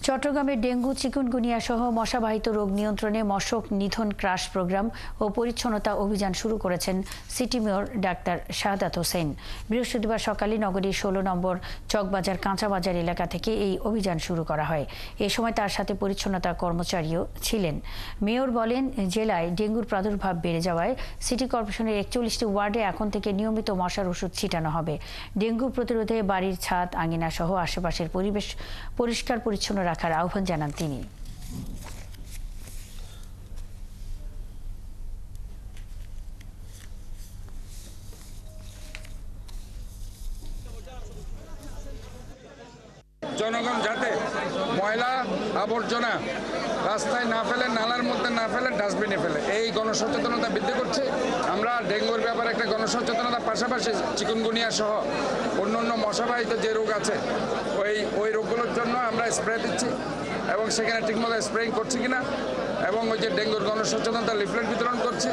চট্টগ্রামে dengue chikungunya সহ মশাবাহিত রোগ নিয়ন্ত্রণে মশক নিধন ক্রাশ প্রোগ্রাম ও পরিচ্ছন্নতা অভিযান শুরু করেছেন city mayor doctor Shahadat Hossain. বৃহস্পতিবার সকালে নগরীর ১৬ নম্বর চকবাজার কাঁচাবাজার এলাকা থেকে এই অভিযান শুরু করা হয়। এ সময় তার সাথে পরিচ্ছন্নতা কর্মচারীও ছিলেন। মেয়র বলেন, জেলায় ডেঙ্গুর প্রাদুর্ভাব বেড়ে যাওয়ায় সিটি কর্পোরেশনের ৪১টি ওয়ার্ডে এখন থেকে নিয়মিত মশার ওষুধ ছিটানো হবে। ডেঙ্গু প্রতিরোধে বাড়ির ছাদ, আঙিনা সহ আশেপাশের পরিবেশ পরিষ্কার পরিচ্ছন্ন রাখার আহ্বান জানান তিনি। জনগণ যাতে ময়লা আবর্জনা রাস্তায় না ফেলে, নালার মধ্যে না ফেলে, ডাস্টবিনে ফেলে, এই গণসচেতনতা বৃদ্ধি করছে। আমরা ডেঙ্গুর ব্যাপারে একটা গণসচেতনতার পাশাপাশি চিকুনগুনিয়া সহ অন্যান্য মশাবাহিত যে রোগ আছে ওই রোগগুলোর জন্য আমরা স্প্রে দিচ্ছি এবং সেখানে ঠিকমতো স্প্রেইং করছি কিনা এবং ওই যে ডেঙ্গুর গণসচেতনতা লিফলেট বিতরণ করছি।